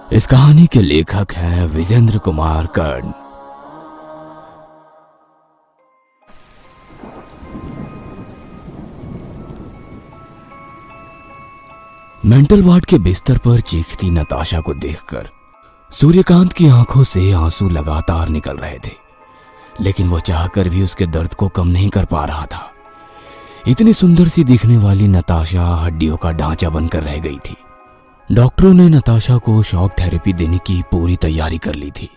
इस कहानी के लेखक हैं विजेंद्र कुमार कर्ण। मेंटल वार्ड के बिस्तर पर चीखती नताशा को देखकर सूर्यकांत की आंखों से आंसू लगातार निकल रहे थे, लेकिन वो चाहकर भी उसके दर्द को कम नहीं कर पा रहा था। इतनी सुंदर सी दिखने वाली नताशा हड्डियों का ढांचा बनकर रह गई थी। डॉक्टरों ने नताशा को शॉक थेरेपी देने की पूरी तैयारी कर ली थी।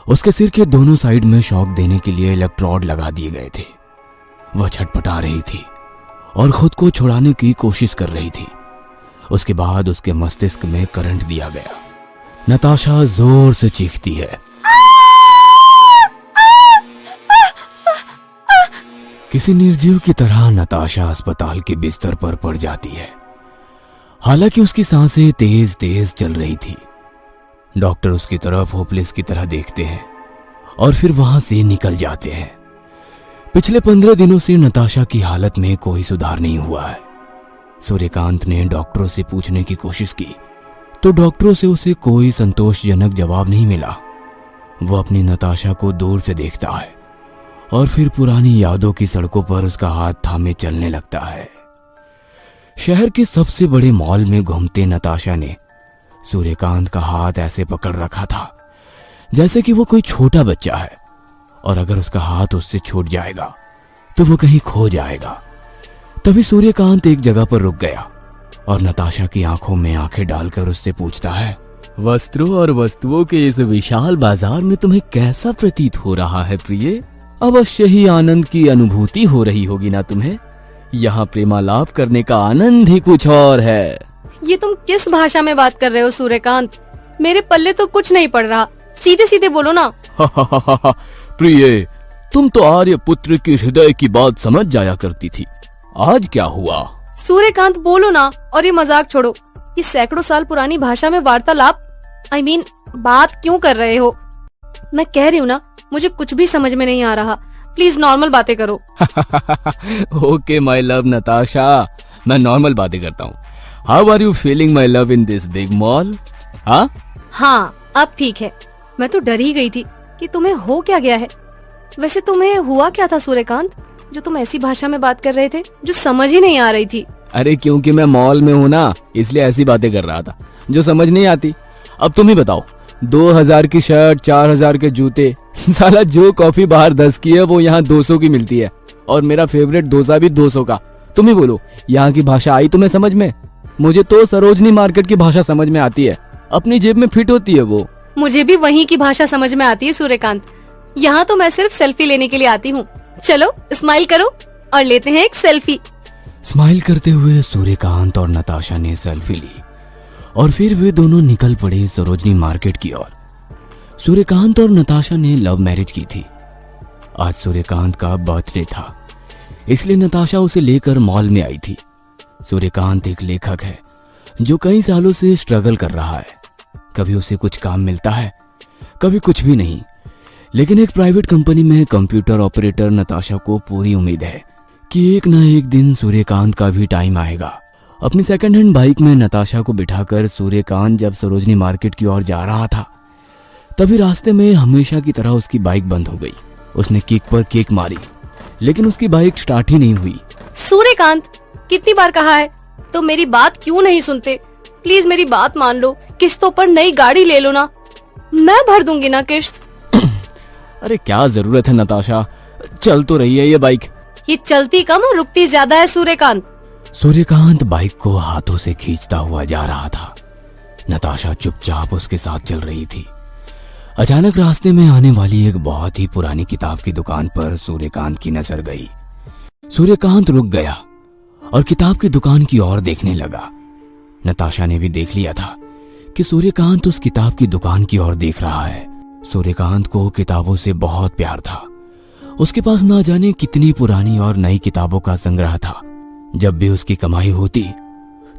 उसके सिर के दोनों साइड में शॉक देने के लिए इलेक्ट्रोड लगा दिए गए थे। वह छटपटा रही थी और खुद को छुड़ाने की कोशिश कर रही थी। उसके बाद उसके मस्तिष्क में करंट दिया गया। नताशा जोर से चीखती है। किसी निर्जीव की तरह नताशा अस्पताल के बिस्तर पर पड़ जाती है। हालांकि उसकी सांसें तेज तेज चल रही थी। डॉक्टर उसकी तरफ होपलेस की तरह देखते हैं और फिर वहां से निकल जाते हैं। पिछले 15 दिनों से नताशा की हालत में कोई सुधार नहीं हुआ है। सूर्यकांत ने डॉक्टरों से पूछने की कोशिश की तो डॉक्टरों से उसे कोई संतोषजनक जवाब नहीं मिला। वो अपनी नताशा को दूर से देखता है और फिर पुरानी यादों की सड़कों पर उसका हाथ थामे चलने लगता है। शहर के सबसे बड़े मॉल में घूमते नताशा ने सूर्यकांत का हाथ ऐसे पकड़ रखा था जैसे कि वो कोई छोटा बच्चा है और अगर उसका हाथ उससे छूट जाएगा तो वो कहीं खो जाएगा। तभी सूर्यकांत एक जगह पर रुक गया और नताशा की आंखों में आंखें डालकर उससे पूछता है, वस्त्रों और वस्तुओं के इस विशाल बाजार में तुम्हें कैसा प्रतीत हो रहा है प्रिय? अवश्य ही आनंद की अनुभूति हो रही होगी ना तुम्हें। यहाँ प्रेमालाप करने का आनंद ही कुछ और है। ये तुम किस भाषा में बात कर रहे हो सूर्यकांत? मेरे पल्ले तो कुछ नहीं पड़ रहा, सीधे सीधे बोलो ना। प्रिय, तुम तो आर्य पुत्र की हृदय की बात समझ जाया करती थी। आज क्या हुआ? सूर्यकांत बोलो ना, और ये मजाक छोड़ो। ये सैकड़ों साल पुरानी भाषा में वार्तालाप बात क्यों कर रहे हो? मैं कह रही हूँ ना, मुझे कुछ भी समझ में नहीं आ रहा। प्लीज नॉर्मल बातें करो। ओके माय लव नताशा, मैं नॉर्मल बातें करता हूँ। How are you feeling my love in this big mall? हाँ, अब ठीक है। मैं तो डर ही गई थी कि तुम्हें हो क्या गया है। वैसे तुम्हें हुआ क्या था सूर्यकांत, जो तुम ऐसी भाषा में बात कर रहे थे जो समझ ही नहीं आ रही थी? अरे क्योंकि मैं मॉल में हूँ ना, इसलिए ऐसी बातें कर रहा था जो समझ नहीं आती। अब तुम ही बताओ, 2000 की शर्ट, 4000 के जूते, साला जो कॉफी बाहर 10 की है वो यहाँ 200 की मिलती है और मेरा फेवरेट डोसा भी 200 का। तुम ही बोलो, यहाँ की भाषा आई तुम्हें समझ में? मुझे तो सरोजनी मार्केट की भाषा समझ में आती है, अपनी जेब में फिट होती है वो। मुझे भी वहीं की भाषा समझ में आती है सूर्यकांत। यहाँ तो मैं सिर्फ सेल्फी लेने के लिए आती हूँ। चलो स्माइल करो और लेते हैं एक सेल्फी। स्माइल करते हुए सूर्यकांत और नताशा ने सेल्फी ली और फिर वे दोनों निकल पड़े सरोजनी मार्केट की ओर। सूर्यकांत और नताशा ने लव मैरिज की थी। आज सूर्यकांत का बर्थडे था, इसलिए नताशा उसे लेकर मॉल में आई थी। सूर्यकांत एक लेखक है जो कई सालों से स्ट्रगल कर रहा है। कभी उसे कुछ काम मिलता है, कभी कुछ भी नहीं, लेकिन एक प्राइवेट कंपनी में कंप्यूटर ऑपरेटर नताशा को पूरी उम्मीद है कि एक न एक दिन सूर्यकांत का भी टाइम आएगा। अपनी सेकंड हैंड बाइक में नताशा को बिठाकर सूर्यकांत जब सरोजनी मार्केट की ओर जा रहा था, तभी रास्ते में हमेशा की तरह उसकी बाइक बंद हो गई। उसने किक पर किक मारी, लेकिन उसकी बाइक स्टार्ट ही नहीं हुई। सूर्यकांत, कितनी बार कहा है, तो मेरी बात क्यों नहीं सुनते? प्लीज मेरी बात मान लो, किश्तों पर नई गाड़ी ले लो ना, मैं भर दूंगी ना किश्त। अरे क्या जरूरत है नताशा, चल तो रही है ये बाइक। ये चलती कम और रुकती ज्यादा है सूर्यकांत। सूर्यकांत बाइक को हाथों से खींचता हुआ जा रहा था। नताशा चुपचाप उसके साथ चल रही थी। अचानक रास्ते में आने वाली एक बहुत ही पुरानी किताब की दुकान पर सूर्यकांत की नजर गई। सूर्यकांत रुक गया और किताब की दुकान की ओर देखने लगा। नताशा ने भी देख लिया था कि सूर्यकांत उस किताब की दुकान की ओर देख रहा है। सूर्यकांत को किताबों से बहुत प्यार था। उसके पास ना जाने कितनी पुरानी और नई किताबों का संग्रह था। जब भी उसकी कमाई होती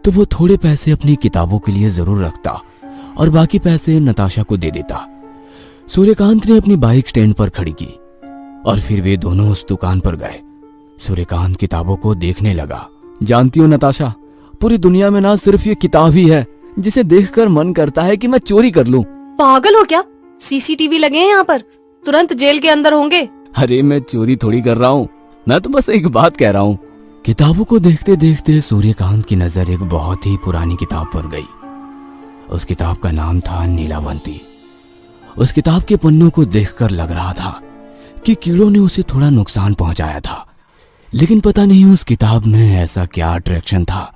तो वो थोड़े पैसे अपनी किताबों के लिए जरूर रखता और बाकी पैसे नताशा को दे देता। सूर्यकांत ने अपनी बाइक स्टैंड पर खड़ी की और फिर वे दोनों उस दुकान पर गए। सूर्यकांत किताबों को देखने लगा। जानती हो नताशा, पूरी दुनिया में ना सिर्फ ये किताब ही है जिसे देखकर मन करता है कि मैं चोरी कर लूं। पागल हो क्या? सीसीटीवी लगे हैं यहाँ पर, तुरंत जेल के अंदर होंगे। अरे मैं चोरी थोड़ी कर रहा हूँ, मैं तो बस एक बात कह रहा हूँ। किताबों को देखते देखते सूर्यकांत की नजर एक बहुत ही पुरानी किताब पर गई। उस किताब का नाम था नीलावंती। उस किताब के पन्नों को देखकर लग रहा था कि कीड़ों ने उसे थोड़ा नुकसान पहुंचाया था, लेकिन पता नहीं उस किताब में ऐसा क्या अट्रैक्शन था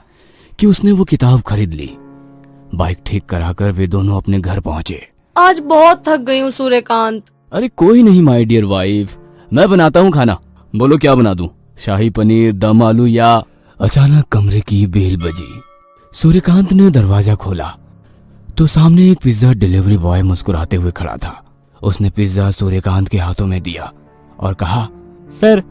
कि उसने वो किताब खरीद ली। बाइक ठीक कराकर वे दोनों अपने घर पहुंचे। आज बहुत थक गई हूँ सूर्यकांत। अरे कोई नहीं माय डियर वाइफ, मैं बनाता हूँ खाना। बोलो क्या बना दूं? शाही पनीर, दम आलू या? अचानक कमरे की बेल बजी। सूर्यकांत ने दरवाजा खोला तो सामने एक पिज्जा डिलीवरी बॉय मुस्कुराते हुए खड़ा था। उसने पिज्जा सूर्यकांत के हाथों में दिया और कहा, सर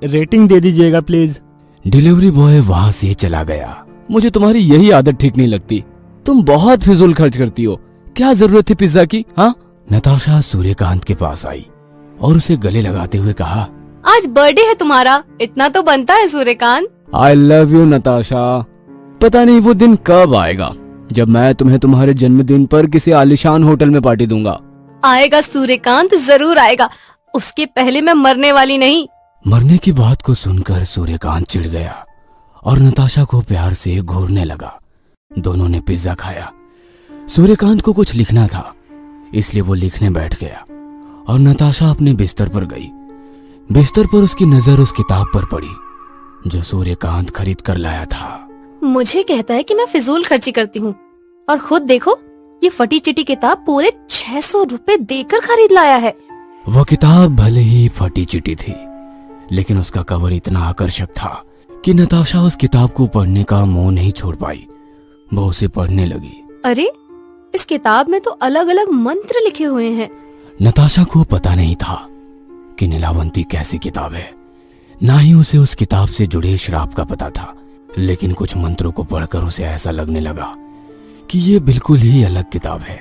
रेटिंग दे दीजिएगा प्लीज। डिलीवरी बॉय वहां से चला गया। मुझे तुम्हारी यही आदत ठीक नहीं लगती, तुम बहुत फिजूल खर्च करती हो। क्या जरूरत थी पिज्जा की? हाँ? नताशा सूर्यकांत के पास आई और उसे गले लगाते हुए कहा, आज बर्थडे है तुम्हारा, इतना तो बनता है Suryakant. I love you Natasha. पता नहीं वो दिन कब आएगा जब मैं तुम्हें तुम्हारे जन्मदिन पर किसी आलीशान होटल में पार्टी दूंगा। आएगा सूर्यकांत, जरूर आएगा, उसके पहले मैं मरने वाली नहीं। मरने की बात को सुनकर सूर्यकांत चिढ़ गया और नताशा को प्यार से घूरने लगा। दोनों ने पिज्जा खाया। सूर्यकांत को कुछ लिखना था, इसलिए वो लिखने बैठ गया और नताशा अपने बिस्तर पर गई। बिस्तर पर उसकी नजर उस किताब पर पड़ी जो सूर्यकांत खरीद कर लाया था। मुझे कहता है कि मैं फिजूल खर्ची करती हूँ, और खुद देखो ये फटी चिटी किताब पूरे 600 रुपए देकर खरीद लाया है। वो किताब भले ही फटी चिटी थी, लेकिन उसका कवर इतना आकर्षक था कि नताशा उस किताब को पढ़ने का मोह नहीं छोड़ पाई। वो उसे पढ़ने लगी। अरे इस किताब में तो अलग अलग मंत्र लिखे हुए हैं। नताशा को पता नहीं था कि नीलावंती कैसी किताब है, ना ही उसे उस किताब से जुड़े श्राप का पता था, लेकिन कुछ मंत्रों को पढ़कर उसे ऐसा लगने लगा कि ये बिल्कुल ही अलग किताब है।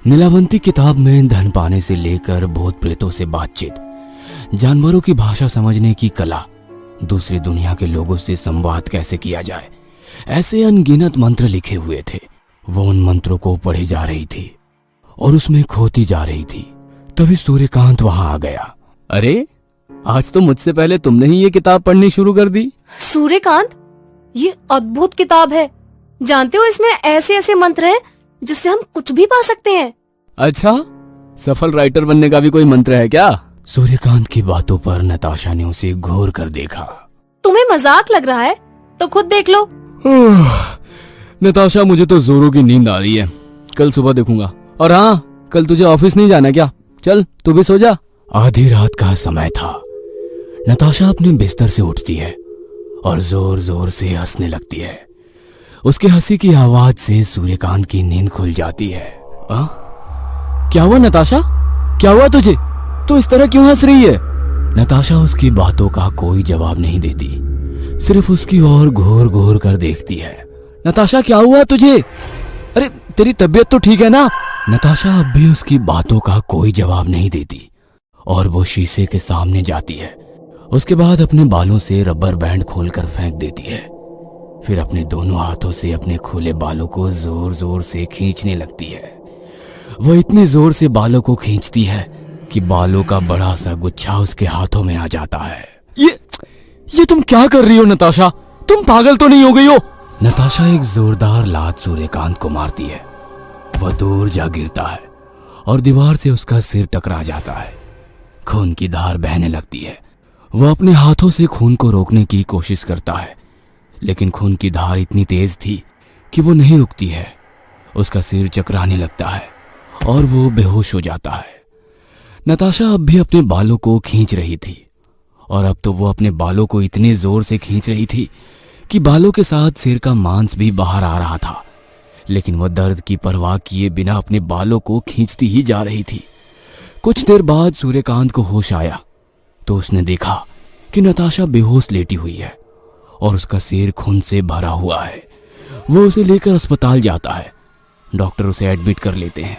नीलावंती किताब में धन पाने से लेकर भूत प्रेतों से बातचीत, जानवरों की भाषा समझने की कला, दूसरी दुनिया के लोगों से संवाद कैसे किया जाए, ऐसे अनगिनत मंत्र लिखे हुए थे। वो उन मंत्रों को पढ़ी जा रही थी और उसमें खोती जा रही थी। तभी सूर्यकांत वहां आ गया। अरे आज तो मुझसे पहले तुमने ही ये किताब पढ़नी शुरू कर दी। सूर्यकांत, ये अद्भुत किताब है। जानते हो इसमें ऐसे ऐसे मंत्र हैं जिससे हम कुछ भी पा सकते हैं। अच्छा, सफल राइटर बनने का भी कोई मंत्र है क्या? सूर्यकांत की बातों पर नताशा ने उसे घूर कर देखा। तुम्हें मजाक लग रहा है तो खुद देख लो। नताशा, मुझे तो जोरों की नींद आ रही है, कल सुबह देखूंगा। और हाँ, कल तुझे ऑफिस नहीं जाना क्या? चल तू भी सो जा। आधी रात का समय था। नताशा अपने बिस्तर से उठती है और जोर जोर से हंसने लगती है। उसकी हंसी की आवाज से सूर्यकांत की नींद खुल जाती है। क्या हुआ नताशा? क्या हुआ तुझे? तू इस तरह क्यों हंस रही है? नताशा उसकी बातों का कोई जवाब नहीं देती, सिर्फ उसकी ओर घूर घूर कर देखती है। नताशा, क्या हुआ तुझे? अरे तेरी तबीयत तो ठीक है ना? नताशा अब भी उसकी बातों का कोई जवाब नहीं देती और वो शीशे के सामने जाती है। उसके बाद अपने बालों से रबर बैंड खोलकर फेंक देती है। फिर अपने दोनों हाथों से अपने खुले बालों को जोर जोर से खींचने लगती है। वो इतने जोर से बालों को खींचती है कि बालों का बड़ा सा गुच्छा उसके हाथों में आ जाता है। ये तुम क्या कर रही हो नताशा? तुम पागल तो नहीं हो गई हो? नताशा एक जोरदार लात सूर्यकांत को मारती है। वह दूर जा गिरता है और दीवार से उसका सिर टकरा जाता है। खून की धार बहने लगती है। वह अपने हाथों से खून को रोकने की कोशिश करता है, लेकिन खून की धार इतनी तेज थी कि वो नहीं रुकती है। उसका सिर चकराने लगता है और वो बेहोश हो जाता है। नताशा अब भी अपने बालों को खींच रही थी और अब तो वो अपने बालों को इतने जोर से खींच रही थी कि बालों के साथ सिर का मांस भी बाहर आ रहा था, लेकिन वह दर्द की परवाह किए बिना अपने बालों को खींचती ही जा रही थी। कुछ देर बाद सूर्यकांत को होश आया तो उसने देखा कि नताशा बेहोश लेटी हुई है और उसका सिर खून से भरा हुआ है। वो उसे लेकर अस्पताल जाता है। डॉक्टर उसे एडमिट कर लेते हैं।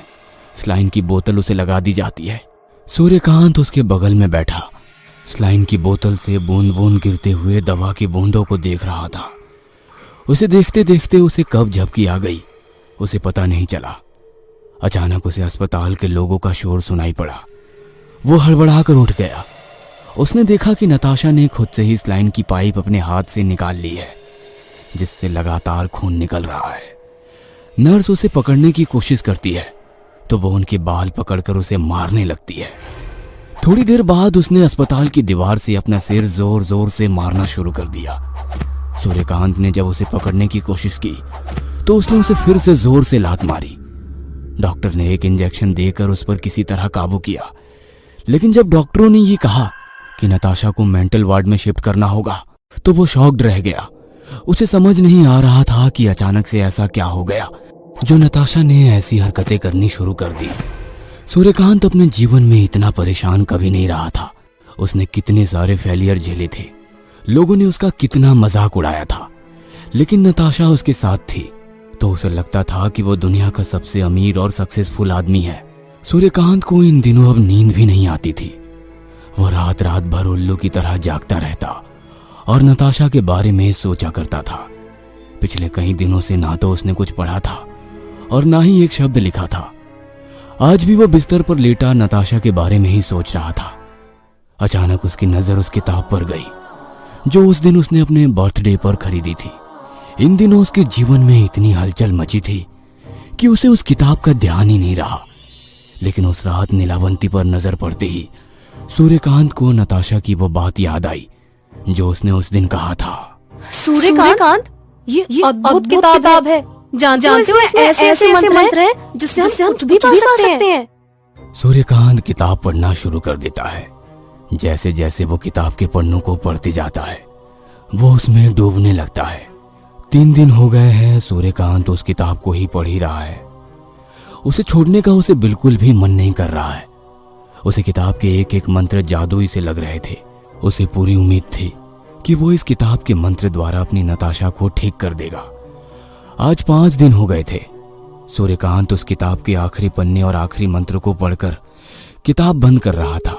स्लाइन की बोतल उसे लगा दी जाती है। सूर्यकांत उसके बगल में बैठा स्लाइन की बोतल से बूंद बूंद गिरते हुए दवा की बूंदों को देख रहा था। उसे देखते देखते उसे कब झपकी आ गई उसे पता नहीं चला। अचानक उसे अस्पताल के लोगों का शोर सुनाई पड़ा। वो हड़बड़ाकर उठ गया। उसने देखा कि नताशा ने खुद से ही स्लाइन की पाइप अपने हाथ से निकाल ली है, जिससे लगातार खून निकल रहा है। नर्स उसे पकड़ने की कोशिश करती है तो वो उनके बाल पकड़कर उसे मारने लगती है। थोड़ी देर बाद उसने अस्पताल की दीवार से अपना सिर जोर जोर से मारना शुरू कर दिया। सूर्यकांत ने जब उसे पकड़ने की कोशिश की तो उसने उसे फिर से जोर से लात मारी। डॉक्टर ने एक इंजेक्शन देकर उस पर किसी तरह काबू किया, लेकिन जब डॉक्टरों ने ये कहा कि नताशा को मेंटल वार्ड में शिफ्ट करना होगा तो वो शॉक्ड रह गया। उसे समझ नहीं आ रहा था कि अचानक से ऐसा क्या हो गया जो नताशा ने ऐसी हरकतें करनी शुरू कर दी। सूर्यकांत अपने जीवन में इतना परेशान कभी नहीं रहा था। उसने कितने सारे फेलियर झेले थे, लोगों ने उसका कितना मजाक उड़ाया था, लेकिन नताशा उसके साथ थी तो उसे लगता था कि वो दुनिया का सबसे अमीर और सक्सेसफुल आदमी है। सूर्यकांत को इन दिनों अब नींद भी नहीं आती थी। वो रात रात भर उल्लू की तरह जागता रहता और नताशा के बारे में सोचा करता था। पिछले कई दिनों से ना तो उसने कुछ पढ़ा था और ना ही एक शब्द लिखा था। आज भी वो बिस्तर पर लेटा नताशा के बारे में ही सोच रहा था। अचानक उसकी नजर उस किताब पर गई जो उस दिन उसने अपने बर्थडे पर खरीदी थी। इन दिनों उसके जीवन में इतनी हलचल मची थी कि उसे उस किताब का ध्यान ही नहीं रहा। लेकिन उस रात नीलावंती पर नजर पड़ते ही सूर्यकांत को नताशा की वो बात याद आई जो उसने उस दिन कहा था। सूर्यकांत, ये अद्भुत किताब है। जानते हो इसमें ऐसे मंत्र हैं जिससे हम कुछ भी पा सकते हैं। सूर्यकांत किताब पढ़ना शुरू कर देता है। जैसे जैसे वो किताब के पन्नों को पढ़ते जाता है वो उसमें डूबने लगता है। 3 दिन हो गए हैं सूर्यकांत उस किताब को ही पढ़ ही रहा है। उसे छोड़ने का उसे बिल्कुल भी मन नहीं कर रहा है। उसे किताब के एक एक मंत्र जादुई से लग रहे थे। उसे पूरी उम्मीद थी कि वो इस किताब के मंत्र द्वारा अपनी नताशा को ठीक कर देगा। आज 5 दिन हो गए थे। सूर्यकांत उस किताब के आखिरी पन्ने और आखिरी मंत्र को पढ़कर किताब बंद कर रहा था।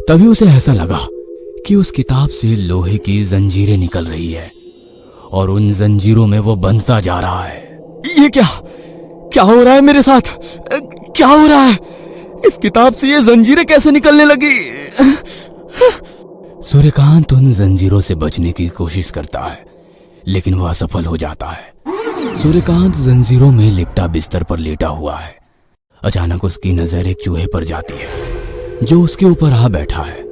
तभी उसे ऐसा लगा कि उस किताब से लोहे की जंजीरें निकल रही है और उन जंजीरों में वो बंधता जा रहा है। ये क्या हो रहा है मेरे साथ? क्या हो रहा है? इस किताब से ये जंजीरें कैसे निकलने लगी? सूर्यकांत उन जंजीरों से बचने की कोशिश करता है, लेकिन वह असफल हो जाता है। सूर्यकांत जंजीरों में लिपटा बिस्तर पर लेटा हुआ है। अचानक उसकी नजर एक चूहे पर जाती है जो उसके ऊपर आ बैठा है।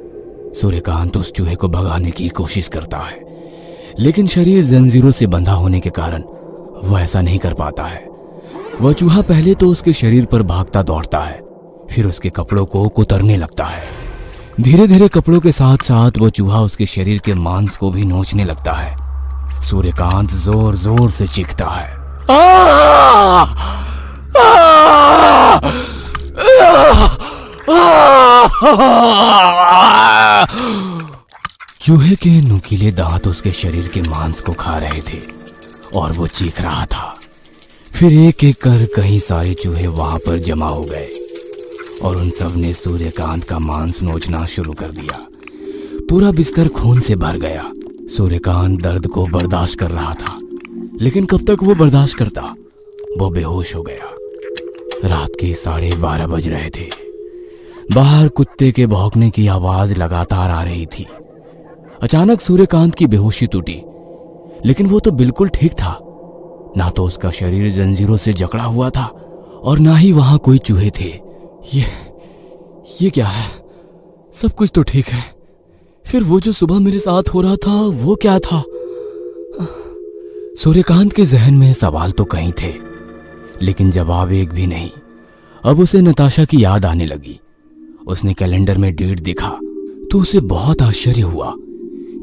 सूर्यकांत उस चूहे को भगाने की कोशिश करता है, लेकिन शरीर जंजीरों से बंधा होने के कारण वह ऐसा नहीं कर पाता है। वह चूहा पहले तो उसके शरीर पर भागता दौड़ता है, फिर उसके कपड़ों को कुतरने लगता है। धीरे धीरे कपड़ों के साथ साथ वो चूहा उसके शरीर के मांस को भी नोचने लगता है। सूर्यकांत जोर जोर से चीखता है। चूहे के नुकीले दांत उसके शरीर के मांस को खा रहे थे और वो चीख रहा था। फिर एक एक कर कई सारे चूहे वहां पर जमा हो गए और उन सब ने सूर्यकांत का मांस नोचना शुरू कर दिया। पूरा बिस्तर खून से भर गया। सूर्यकांत दर्द को बर्दाश्त कर रहा था, लेकिन कब तक वो बर्दाश्त करता? वो बेहोश हो गया। रात के 12:30 बज रहे थे। बाहर कुत्ते के भौंकने की आवाज लगातार आ रही थी। अचानक सूर्यकांत की बेहोशी टूटी, लेकिन वो तो बिल्कुल ठीक था। ना तो उसका शरीर जंजीरों से जकड़ा हुआ था और ना ही वहां कोई चूहे थे। ये क्या है? सब कुछ तो ठीक है। फिर वो जो सुबह मेरे साथ हो रहा था वो क्या था? सूर्यकांत के जहन में सवाल तो कई थे, लेकिन जवाब एक भी नहीं। अब उसे नताशा की याद आने लगी। उसने कैलेंडर में डेट देखा तो उसे बहुत आश्चर्य हुआ,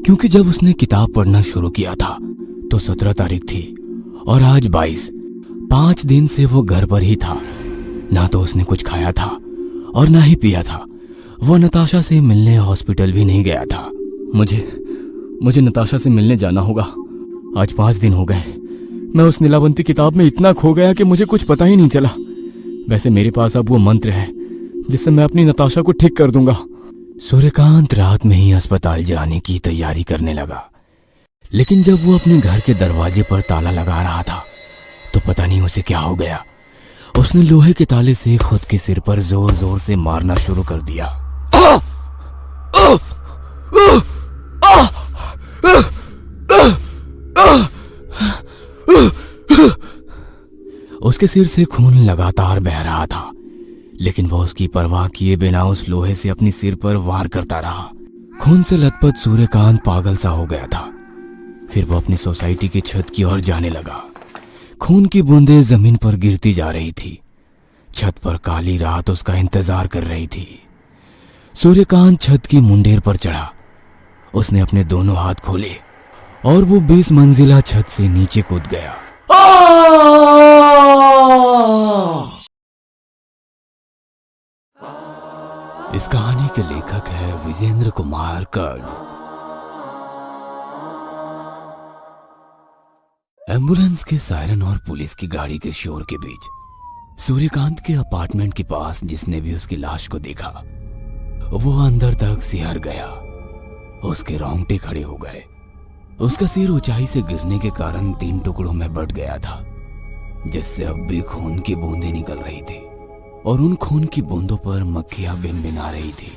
क्योंकि जब उसने किताब पढ़ना शुरू किया था तो 17 तारीख थी और आज 22। 5 दिन से वो घर पर ही था। ना तो उसने कुछ खाया था और ना ही पिया था। वो नताशा से मिलने हॉस्पिटल भी नहीं गया था। मुझे नताशा से मिलने जाना होगा। आज 5 दिन हो गए। मैं उस नीलावंती किताब में इतना खो गया कि मुझे कुछ पता ही नहीं चला। वैसे मेरे पास अब वो मंत्र है जिससे मैं अपनी नताशा को ठीक कर दूंगा। सूर्यकांत रात में ही अस्पताल जाने की तैयारी करने लगा, लेकिन जब वो अपने घर के दरवाजे पर ताला लगा रहा था तो पता नहीं उसे क्या हो गया। उसने लोहे के ताले से खुद के सिर पर जोर जोर से मारना शुरू कर दिया। उसके सिर से खून लगातार बह रहा था, लेकिन वह उसकी परवाह किए बिना उस लोहे से अपनी सिर पर वार करता रहा। खून से लथपथ सूर्यकांत पागल सा हो गया था। फिर वो अपनी सोसाइटी की छत की ओर जाने लगा। खून की बूंदें जमीन पर गिरती जा रही थी। छत पर काली रात उसका इंतजार कर रही थी। सूर्यकांत छत की मुंडेर पर चढ़ा। उसने अपने दोनों हाथ खोले और वो 20 मंजिला छत से नीचे कूद गया। इस कहानी के लेखक है विजेंद्र कुमार कर्ण। एम्बुलेंस के सायरन और पुलिस की गाड़ी के शोर के बीच सूर्यकांत के अपार्टमेंट के पास जिसने भी उसकी लाश को देखा वो अंदर तक सिहर गया। उसके रोंगटे खड़े हो गए। उसका सिर ऊंचाई से गिरने के कारण 3 टुकड़ों में बट गया था, जिससे अब भी खून की बूंदें निकल रही थी और उन खून की बूंदों पर मक्खियां भिनभिना रही थी।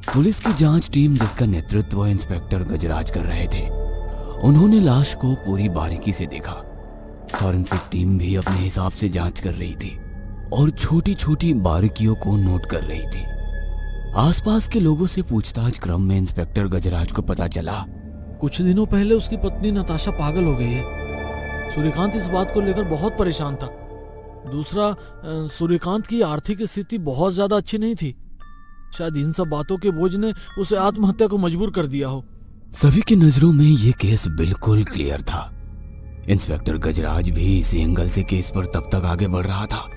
पुलिस की जांच टीम जिसका नेतृत्व इंस्पेक्टर गजराज कर रहे थे, उन्होंने लाश को पूरी बारीकी से देखा। फॉरेंसिक टीम भी अपने हिसाब से जांच कर रही थी और छोटी छोटी बारीकियों को नोट कर रही थी। आसपास के लोगों से पूछताछ क्रम में इंस्पेक्टर गजराज को पता चला कुछ दिनों पहले उसकी पत्नी नताशा पागल हो गई है। सूर्यकांत इस बात को लेकर बहुत परेशान था। दूसरा, सूर्यकांत की आर्थिक स्थिति बहुत ज्यादा अच्छी नहीं थी। शायद इन सब बातों के बोझ ने उसे आत्महत्या को मजबूर कर दिया हो। सभी की नजरों में यह केस बिल्कुल क्लियर था। इंस्पेक्टर गजराज भी इसी एंगल से केस पर तब तक आगे बढ़ रहा था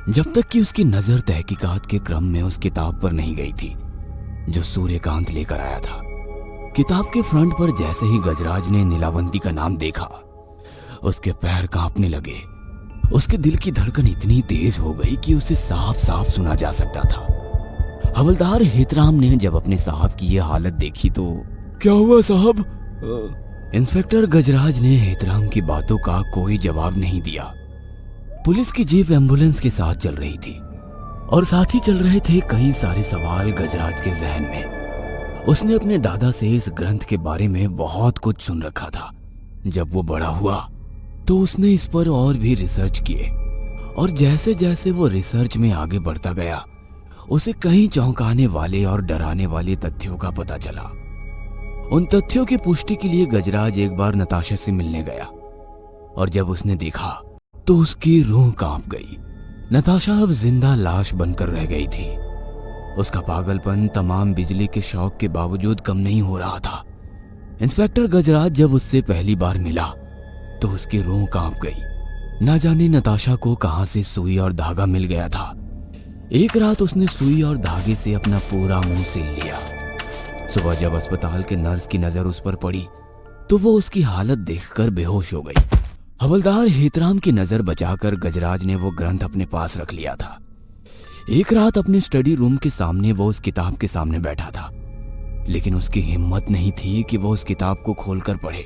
जब तक कि उसकी नजर तहकीकात के क्रम में उस किताब पर नहीं गई थी जो सूर्यकांत लेकर आया था। किताब के फ्रंट पर जैसे ही गजराज ने नीलावंती का नाम देखा, उसके पैर कांपने लगे। उसके दिल की धड़कन इतनी तेज हो गई कि उसे साफ साफ सुना जा सकता था। हवलदार हेतराम ने जब अपने साहब की यह हालत देखी तो क्या हुआ साहब? इंस्पेक्टर गजराज ने हेतराम की बातों का कोई जवाब नहीं दिया। पुलिस की जीप एम्बुलेंस के साथ चल रही थी और साथ ही चल रहे थे कई सारे सवाल गजराज के जहन में। उसने अपने दादा से इस ग्रंथ के बारे में बहुत कुछ सुन रखा था। जब वो बड़ा हुआ तो उसने इस पर और भी रिसर्च किए और जैसे जैसे वो रिसर्च में आगे बढ़ता गया उसे कई चौंकाने वाले और डराने वाले तथ्यों का पता चला। उन तथ्यों की पुष्टि के लिए गजराज एक बार नताशा से मिलने गया और जब उसने देखा तो उसकी रूह कांप गई। नताशा अब जिंदा लाश बनकर रह गई थी। उसका पागलपन तमाम बिजली के शौक के बावजूद कम नहीं हो रहा था। इंस्पेक्टर गजराज जब उससे पहली बार मिला तो उसकी रूह कांप गई। ना जाने नताशा को कहां से सुई और धागा मिल गया था। एक रात उसने सुई और धागे से अपना पूरा मुंह सिल लिया। सुबह जब अस्पताल के नर्स की नजर उस पर पड़ी तो वो उसकी हालत देखकर बेहोश हो गई। हवलदार हेतराम की नजर बचाकर गजराज ने वो ग्रंथ अपने पास रख लिया था। एक रात अपने स्टडी रूम के सामने वो उस किताब के सामने बैठा था, लेकिन उसकी हिम्मत नहीं थी कि वो उस किताब को खोलकर पढ़े।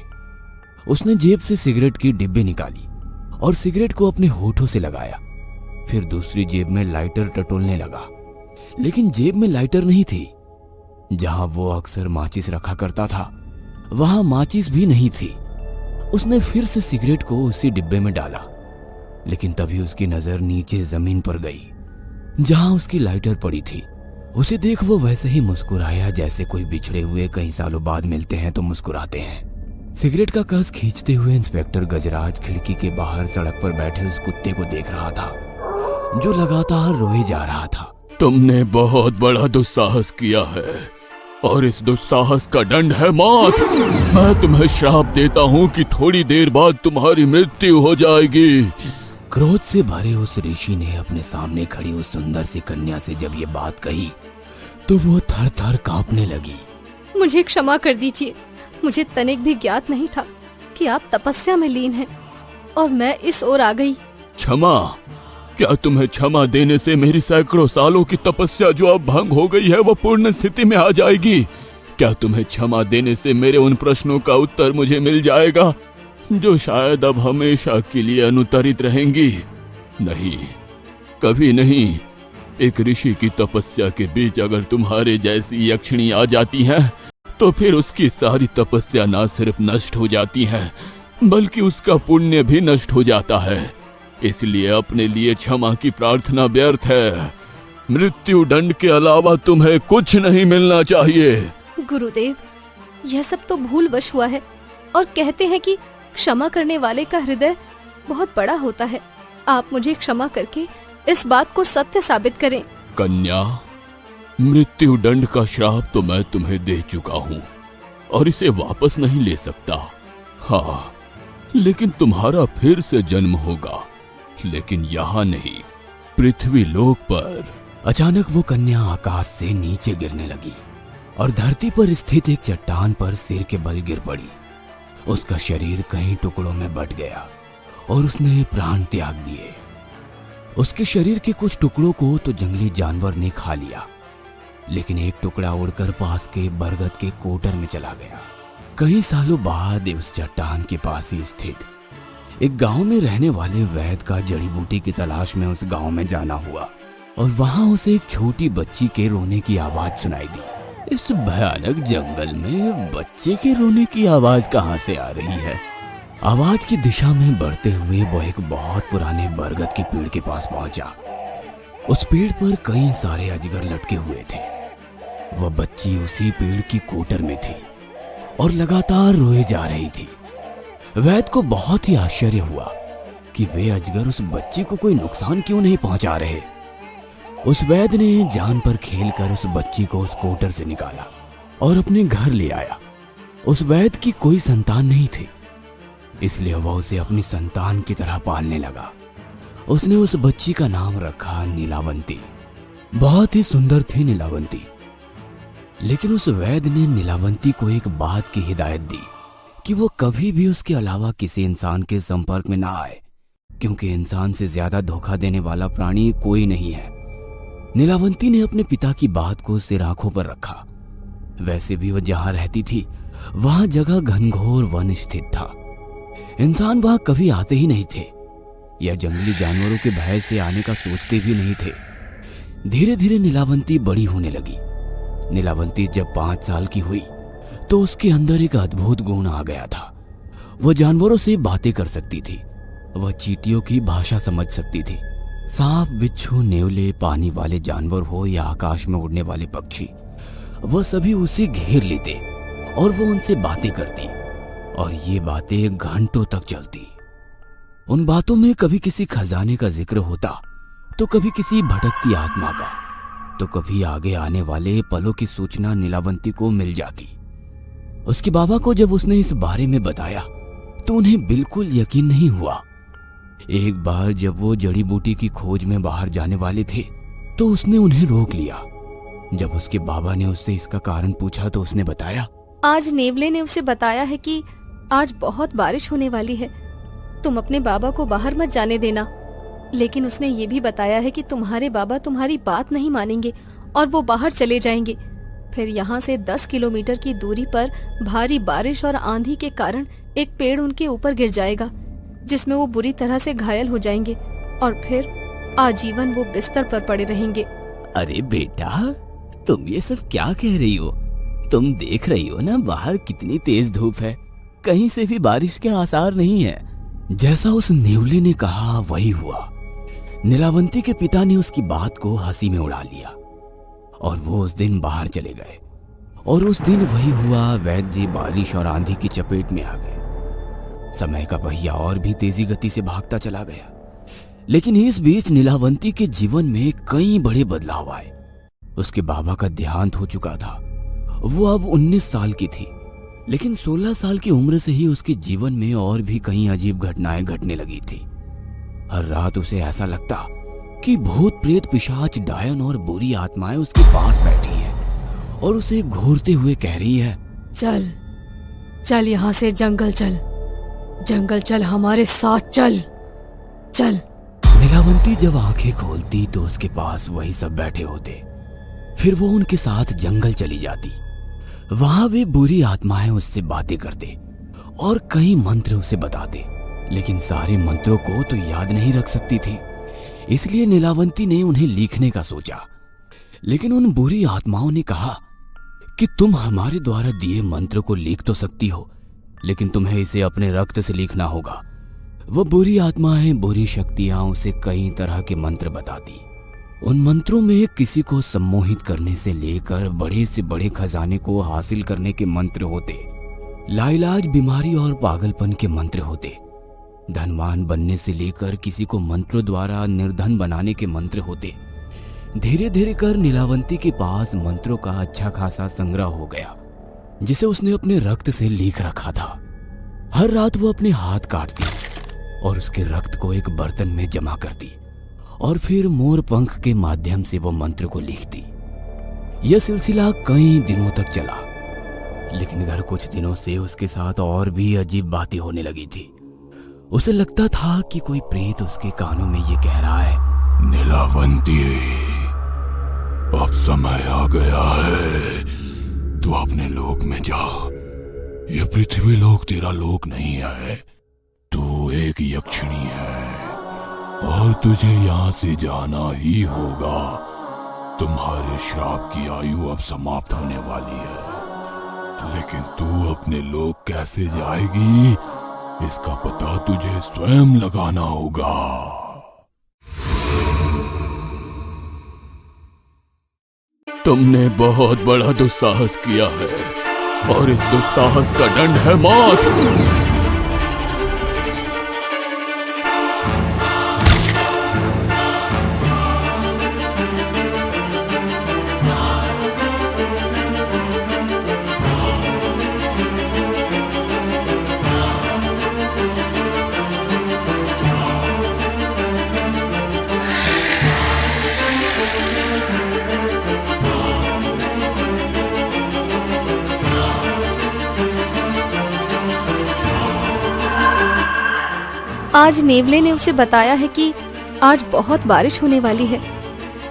उसने जेब से सिगरेट की डिब्बी निकाली और सिगरेट को अपने होठों से लगाया। फिर दूसरी जेब में लाइटर टटोलने लगा, लेकिन जेब में लाइटर नहीं थी। जहां वो अक्सर माचिस रखा करता था वहां माचिस भी नहीं थी। उसने फिर से सिगरेट को उसी डिब्बे में डाला, लेकिन तभी उसकी नजर नीचे जमीन पर गई जहां उसकी लाइटर पड़ी थी। उसे देख वो वैसे ही मुस्कुराया जैसे कोई बिछड़े हुए कई सालों बाद मिलते हैं तो मुस्कुराते हैं। सिगरेट का कस खींचते हुए इंस्पेक्टर गजराज खिड़की के बाहर सड़क पर बैठे उस कुत्ते को देख रहा था जो लगातार रोए जा रहा था। तुमने बहुत बड़ा दुस्साहस किया है और इस दुस्साहस का दंड है मौत। मैं तुम्हें श्राप देता हूँ कि थोड़ी देर बाद तुम्हारी मृत्यु हो जाएगी। क्रोध से भरे उस ऋषि ने अपने सामने खड़ी उस सुंदर सी कन्या से जब ये बात कही तो वो थर थर कांपने लगी। मुझे क्षमा कर दीजिए। मुझे तनिक भी ज्ञात नहीं था कि आप तपस्या में लीन हैं और मैं इस ओर आ गई। क्षमा? क्या तुम्हें क्षमा देने से मेरी सैकड़ों सालों की तपस्या जो अब भंग हो गई है वो पूर्ण स्थिति में आ जाएगी? क्या तुम्हें क्षमा देने से मेरे उन प्रश्नों का उत्तर मुझे मिल जाएगा जो शायद अब हमेशा के लिए अनुतरित रहेंगी। नहीं, कभी नहीं। एक ऋषि की तपस्या के बीच अगर तुम्हारे जैसी यक्षिणी आ जाती है तो फिर उसकी सारी तपस्या ना सिर्फ नष्ट हो जाती है बल्कि उसका पुण्य भी नष्ट हो जाता है। इसलिए अपने लिए क्षमा की प्रार्थना व्यर्थ है। मृत्यु दंड के अलावा तुम्हें कुछ नहीं मिलना चाहिए। गुरुदेव, यह सब तो भूलवश हुआ है और कहते हैं कि क्षमा करने वाले का हृदय बहुत बड़ा होता है। आप मुझे क्षमा करके इस बात को सत्य साबित करें। कन्या, मृत्यु दंड का श्राप तो मैं तुम्हें दे चुका हूँ और इसे वापस नहीं ले सकता। हाँ, लेकिन तुम्हारा फिर से जन्म होगा, लेकिन यहाँ नहीं, पृथ्वी लोक पर। अचानक वो कन्या आकाश से नीचे गिरने लगी और धरती पर स्थित एक चट्टान पर सिर के बल गिर पड़ी। उसका शरीर कई टुकड़ों में बट गया और उसने प्राण त्याग दिए। उसके शरीर के कुछ टुकड़ों को तो जंगली जानवर ने खा लिया, लेकिन एक टुकड़ा उड़कर पास के बरगद के कोटर में चला गया। कई सालों बाद उस चट्टान के पास ही स्थित एक गांव में रहने वाले वैद्य का जड़ी बूटी की तलाश में उस गांव में जाना हुआ और वहां उसे एक छोटी बच्ची के रोने की आवाज सुनाई दी। इस भयानक जंगल में बच्चे के रोने की आवाज कहां से आ रही है? आवाज की दिशा में बढ़ते हुए वो एक बहुत पुराने बरगद के पेड़ के पास पहुंचा। उस पेड़ पर कई सारे अजगर लटके हुए थे। वह बच्ची उसी पेड़ की कोटर में थी और लगातार रोए जा रही थी। वैद्य को बहुत ही आश्चर्य हुआ कि वे अजगर उस बच्ची को कोई नुकसान क्यों नहीं पहुंचा रहे। उस वैद्य ने जान पर खेलकर उस बच्ची को उस कोटर से निकाला और अपने घर ले आया। उस वैद्य की कोई संतान नहीं थी, इसलिए वह उसे अपनी संतान की तरह पालने लगा। उसने उस बच्ची का नाम रखा नीलावंती। बहुत ही सुंदर थी नीलावंती। लेकिन उस वैद्य ने नीलावंती को एक बात की हिदायत दी कि वो कभी भी उसके अलावा किसी इंसान के संपर्क में ना आए, क्योंकि इंसान से ज्यादा धोखा देने वाला प्राणी कोई नहीं है। नीलावंती ने अपने पिता की बात को सिर आंखों पर रखा। वैसे भी वह जहां रहती थी वहां जगह घनघोर वन स्थित था। इंसान वहां कभी आते ही नहीं थे या जंगली जानवरों के भय से आने का सोचते भी नहीं थे। धीरे धीरे नीलावंती बड़ी होने लगी। नीलावंती जब 5 साल की हुई तो उसके अंदर एक अद्भुत गुण आ गया था। वह जानवरों से बातें कर सकती थी। वह चींटियों की भाषा समझ सकती थी। सांप, बिच्छू, नेवले, पानी वाले जानवर हो या आकाश में उड़ने वाले पक्षी, वह सभी उसे घेर लेते और वो उनसे बातें करती और ये बातें घंटों तक चलती। उन बातों में कभी किसी खजाने का जिक्र होता तो कभी किसी भटकती आत्मा का, तो कभी आगे आने वाले पलों की सूचना नीलावंती को मिल जाती। उसके बाबा को जब उसने इस बारे में बताया तो उन्हें बिल्कुल यकीन नहीं हुआ। एक बार जब वो जड़ी बूटी की खोज में बाहर जाने वाले थे तो उसने उन्हें रोक लिया। जब उसके बाबा ने उससे इसका कारण पूछा तो उसने बताया, आज नेवले ने उसे बताया है कि आज बहुत बारिश होने वाली है, तुम अपने बाबा को बाहर मत जाने देना। लेकिन उसने ये भी बताया है कि तुम्हारे बाबा तुम्हारी बात नहीं मानेंगे और वो बाहर चले जाएंगे। फिर यहाँ से 10 किलोमीटर की दूरी पर भारी बारिश और आंधी के कारण एक पेड़ उनके ऊपर गिर जाएगा, जिसमें वो बुरी तरह से घायल हो जाएंगे और फिर आजीवन वो बिस्तर पर पड़े रहेंगे। अरे बेटा, तुम ये सब क्या कह रही हो? तुम देख रही हो ना बाहर कितनी तेज धूप है, कहीं से भी बारिश के आसार नहीं है। जैसा उस नेवले ने कहा वही हुआ। नीलावंती के पिता ने उसकी बात को हंसी में उड़ा लिया और वो उस दिन बाहर चले गए। और उस दिन वही हुआ, वैद्य जी बारिश और आंधी की चपेट में आ गए। समय का पहिया और भी तेजी गति से भागता चला गया। लेकिन इस बीच नीलावंती के जीवन में कई बड़े बदलाव आए। उसके बाबा का देहांत हो चुका था। वो अब 19 साल की थी, लेकिन 16 साल की उम्र से ही उसके जीवन में और भी कई अजीब घटनाएं घटने लगी थी। हर रात उसे ऐसा लगता कि भूत, प्रेत, पिशाच, डायन और बुरी आत्माएं उसके पास बैठी हैं और उसे घूरते हुए कह रही है, चल चल यहाँ से जंगल चल, जंगल चल, हमारे साथ चल चल। नीलावंती जब आंखें खोलती तो उसके पास वही सब बैठे होते। फिर वो उनके साथ जंगल चली जाती। वहां वे बुरी आत्माएं उससे बातें करते और कई मंत्र उसे बताते, लेकिन सारे मंत्रों को तो याद नहीं रख सकती थी। इसलिए नीलावंती ने उन्हें लिखने का सोचा। लेकिन उन बुरी आत्माओं ने कहा कि तुम हमारे द्वारा दिए मंत्र को लिख तो सकती हो, लेकिन तुम्हें इसे अपने रक्त से लिखना होगा। वह बुरी आत्माएं, बुरी शक्तियां उसे कई तरह के मंत्र बताती। उन मंत्रों में किसी को सम्मोहित करने से लेकर बड़े से बड़े खजाने को हासिल करने के मंत्र होते, लाइलाज बीमारी और पागलपन के मंत्र होते, धनवान बनने से लेकर किसी को मंत्रों द्वारा निर्धन बनाने के मंत्र होते। धीरे धीरे कर नीलावंती के पास मंत्रों का अच्छा खासा संग्रह हो गया, जिसे उसने अपने रक्त से लिख रखा था। हर रात वो अपने हाथ काटती और उसके रक्त को एक बर्तन में जमा करती और फिर मोर पंख के माध्यम से वो मंत्र को लिखती। यह सिलसिला कई दिनों तक चला, लेकिन इधर कुछ दिनों से उसके साथ और भी अजीब बातें होने लगी थी। उसे लगता था कि कोई प्रेत उसके कानों में ये कह रहा है, नीलावंती, अब समय आ गया है, तू अपने लोक में जा। ये पृथ्वी लोक तेरा लोक नहीं है, तू एक यक्षिणी है और तुझे यहाँ से जाना ही होगा। तुम्हारे श्राप की आयु अब समाप्त होने वाली है, लेकिन तू अपने लोक कैसे जाएगी, इसका पता तुझे स्वयं लगाना होगा। तुमने बहुत बड़ा दुस्साहस किया है और इस दुस्साहस का दंड है मौत। आज नेवले ने उसे बताया है कि आज बहुत बारिश होने वाली है।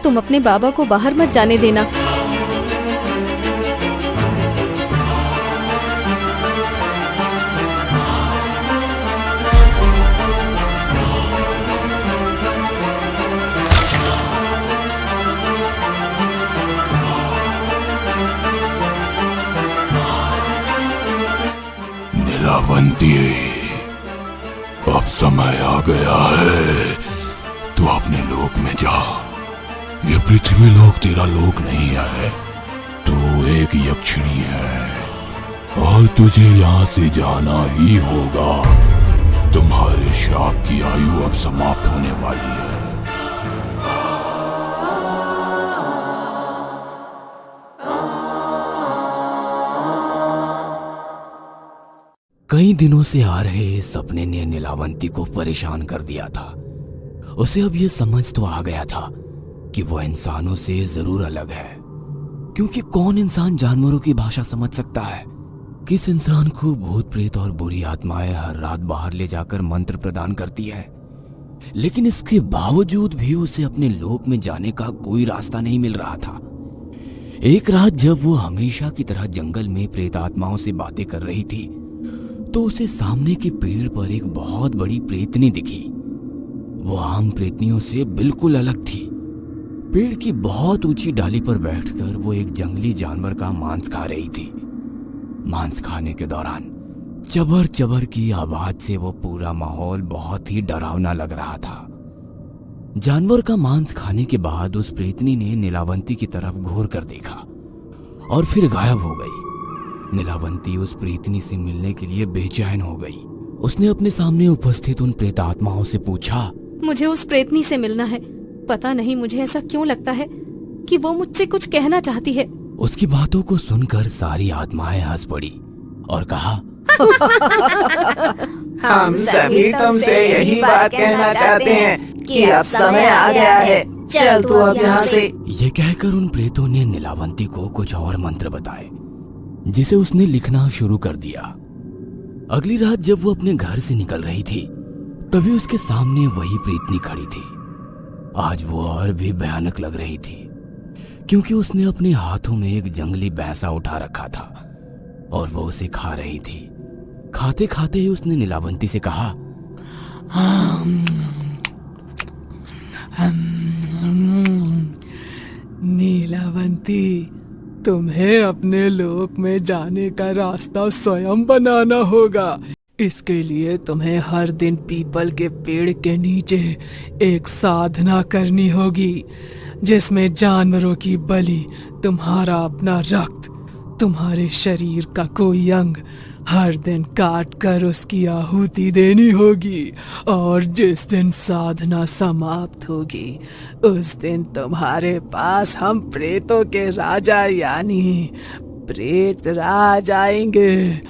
तुम अपने बाबा को बाहर मत जाने देना। नीलावंती, अब समय आ गया है, तू अपने लोक में जा। ये पृथ्वी लोक तेरा लोक नहीं है, तू एक यक्षिणी है और तुझे यहाँ से जाना ही होगा। तुम्हारे श्राप की आयु अब समाप्त होने वाली है। कई दिनों से आ रहे इस सपने ने नीलावंती को परेशान कर दिया था। उसे अब यह समझ तो आ गया था कि वो इंसानों से जरूर अलग है, क्योंकि कौन इंसान जानवरों की भाषा समझ सकता है। किस इंसान को भूत प्रेत और बुरी आत्माएं हर रात बाहर ले जाकर मंत्र प्रदान करती है, लेकिन इसके बावजूद भी उसे अपने लोक में जाने का कोई रास्ता नहीं मिल रहा था। एक रात जब वो हमेशा की तरह जंगल में प्रेत आत्माओं से बातें कर रही थी, तो उसे सामने के पेड़ पर एक बहुत बड़ी प्रेतनी दिखी। वो आम प्रेतनियों से बिल्कुल अलग थी। पेड़ की बहुत ऊंची डाली पर बैठकर वो एक जंगली जानवर का मांस खा रही थी। मांस खाने के दौरान चबर चबर की आवाज से वो पूरा माहौल बहुत ही डरावना लग रहा था। जानवर का मांस खाने के बाद उस प्रेतनी ने नीलावंती की तरफ घूर कर देखा और फिर गायब हो गई। नीलावंती उस प्रेतनी से मिलने के लिए बेचैन हो गई। उसने अपने सामने उपस्थित उन प्रेतात्माओं से पूछा, मुझे उस प्रेतनी से मिलना है। पता नहीं मुझे ऐसा क्यों लगता है कि वो मुझसे कुछ कहना चाहती है। उसकी बातों को सुनकर सारी आत्माएं हंस पड़ी और कहा, हम सभी तुमसे यही बात कहना चाहते हैं कि अब समय आ गया है, चल तू अब यहाँ से। ये कहकर उन प्रेतों ने नीलावंती को कुछ और मंत्र बताए, जिसे उसने लिखना शुरू कर दिया। अगली रात जब वो अपने घर से निकल रही थी, तभी उसके सामने वही प्रेतनी खड़ी थी। आज वो और भी भयानक लग रही थी, क्योंकि उसने अपने हाथों में एक जंगली भैंसा उठा रखा था और वो उसे खा रही थी। खाते खाते ही उसने नीलावंती से कहा, नीलावंती, तुम्हें अपने लोक में जाने का रास्ता स्वयं बनाना होगा। इसके लिए तुम्हें हर दिन पीपल के पेड़ के नीचे एक साधना करनी होगी, जिसमें जानवरों की बलि, तुम्हारा अपना रक्त, तुम्हारे शरीर का कोई अंग हर दिन काट कर उसकी आहुति देनी होगी। और जिस दिन साधना समाप्त होगी, उस दिन तुम्हारे पास हम प्रेतों के राजा यानी प्रेत राज आएंगे